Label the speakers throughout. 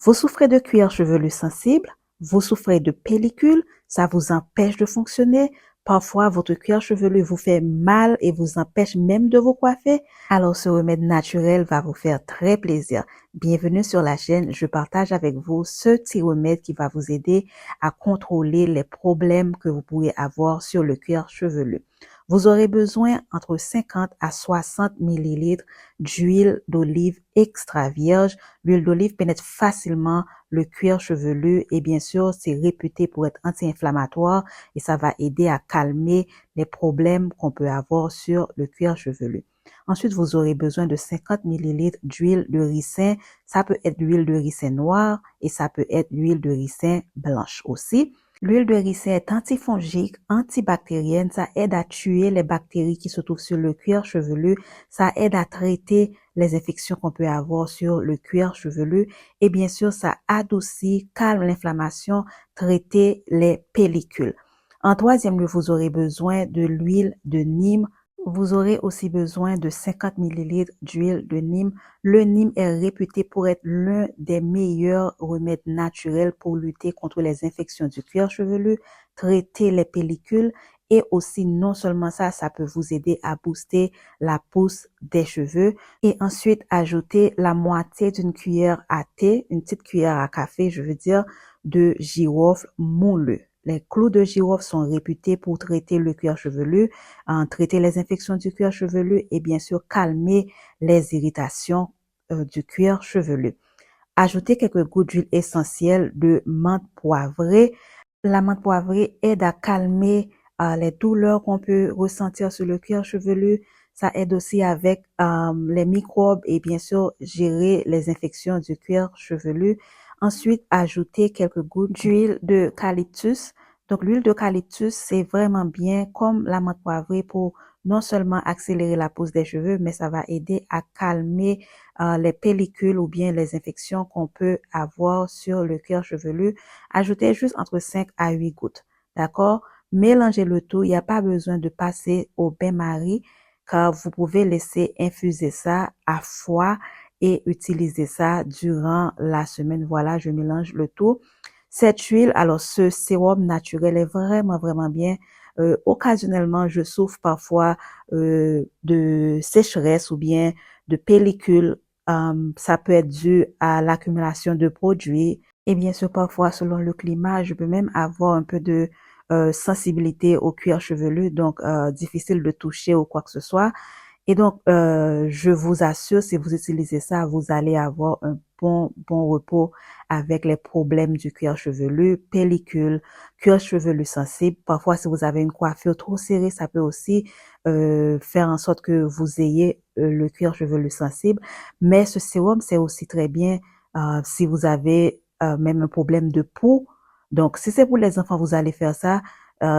Speaker 1: Vous souffrez de cuir chevelu sensible, vous souffrez de pellicule, ça vous empêche de fonctionner. Parfois, votre cuir chevelu vous fait mal et vous empêche même de vous coiffer. Alors, ce remède naturel va vous faire très plaisir. Bienvenue sur la chaîne. Je partage avec vous ce petit remède qui va vous aider à contrôler les problèmes que vous pourriez avoir sur le cuir chevelu. Vous aurez besoin entre 50 à 60 millilitres d'huile d'olive extra vierge. L'huile d'olive pénètre facilement le cuir chevelu et bien sûr, c'est réputé pour être anti-inflammatoire et ça va aider à calmer les problèmes qu'on peut avoir sur le cuir chevelu. Ensuite, vous aurez besoin de 50 millilitres d'huile de ricin. Ça peut être l'huile de ricin noire et ça peut être l'huile de ricin blanche aussi. L'huile de ricin est antifongique, antibactérienne, ça aide à tuer les bactéries qui se trouvent sur le cuir chevelu, ça aide à traiter les infections qu'on peut avoir sur le cuir chevelu et bien sûr, ça adoucit, calme l'inflammation, traiter les pellicules. En troisième lieu, vous aurez besoin de l'huile de Nîmes. Vous aurez aussi besoin de 50 millilitres d'huile de Nîmes. Le Nîmes est réputé pour être l'un des meilleurs remèdes naturels pour lutter contre les infections du cuir chevelu, traiter les pellicules et aussi non seulement ça, ça peut vous aider à booster la pousse des cheveux. Et ensuite, ajouter la moitié d'une cuillère à thé, une petite cuillère à café, je veux dire, de girofle moelleux. Les clous de girofle sont réputés pour traiter le cuir chevelu, traiter les infections du cuir chevelu et bien sûr calmer les irritations du cuir chevelu. Ajoutez quelques gouttes d'huile essentielle de menthe poivrée. La menthe poivrée aide à calmer les douleurs qu'on peut ressentir sur le cuir chevelu. Ça aide aussi avec les microbes et bien sûr gérer les infections du cuir chevelu. Ensuite, ajoutez quelques gouttes d'huile d'eucalyptus. Donc, l'huile d'eucalyptus, c'est vraiment bien comme la menthe poivrée pour non seulement accélérer la pousse des cheveux, mais ça va aider à calmer les pellicules ou bien les infections qu'on peut avoir sur le cuir chevelu. Ajoutez juste entre 5 à 8 gouttes. D'accord? Mélangez le tout. Il n'y a pas besoin de passer au bain-marie car vous pouvez laisser infuser ça à froid et utiliser ça durant la semaine. Voilà, je mélange le tout. Cette huile, alors ce sérum naturel est vraiment, vraiment bien. Occasionnellement, je souffre parfois de sécheresse ou bien de pellicule. Ça peut être dû à l'accumulation de produits. Et bien sûr, parfois, selon le climat, je peux même avoir un peu de sensibilité au cuir chevelu, donc difficile de toucher ou quoi que ce soit. Et donc, je vous assure, si vous utilisez ça, vous allez avoir un bon repos avec les problèmes du cuir chevelu, pellicule, cuir chevelu sensible. Parfois, si vous avez une coiffure trop serrée, ça peut aussi faire en sorte que vous ayez le cuir chevelu sensible. Mais ce sérum, c'est aussi très bien si vous avez même un problème de peau. Donc, si c'est pour les enfants, vous allez faire ça.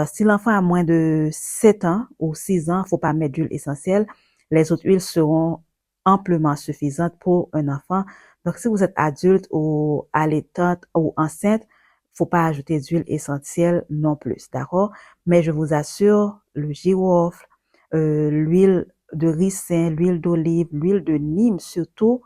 Speaker 1: Si l'enfant a moins de 7 ans ou 6 ans, faut pas mettre d'huile essentielle. Les autres huiles seront amplement suffisantes pour un enfant. Donc, si vous êtes adulte ou allaitante ou enceinte, faut pas ajouter d'huile essentielle non plus, d'accord? Mais je vous assure, le girofle, l'huile de ricin, l'huile d'olive, l'huile de Nîmes surtout,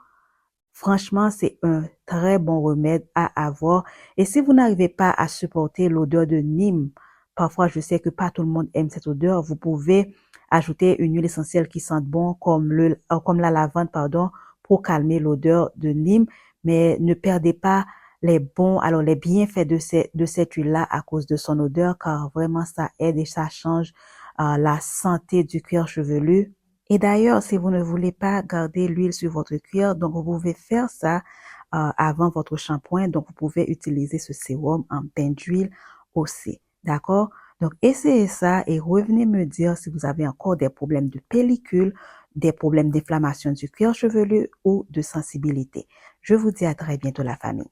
Speaker 1: franchement, c'est un très bon remède à avoir. Et si vous n'arrivez pas à supporter l'odeur de Nîmes, parfois je sais que pas tout le monde aime cette odeur, vous pouvez ajouter une huile essentielle qui sente bon comme la lavande, pardon, pour calmer l'odeur de Nîmes. Mais ne perdez pas les bienfaits de cette huile-là à cause de son odeur, car vraiment ça aide et ça change la santé du cuir chevelu. Et d'ailleurs, si vous ne voulez pas garder l'huile sur votre cuir, donc vous pouvez faire ça avant votre shampoing. Donc, vous pouvez utiliser ce sérum en bain d'huile aussi. D'accord? Donc, essayez ça et revenez me dire si vous avez encore des problèmes de pellicule, des problèmes d'inflammation du cuir chevelu ou de sensibilité. Je vous dis à très bientôt la famille.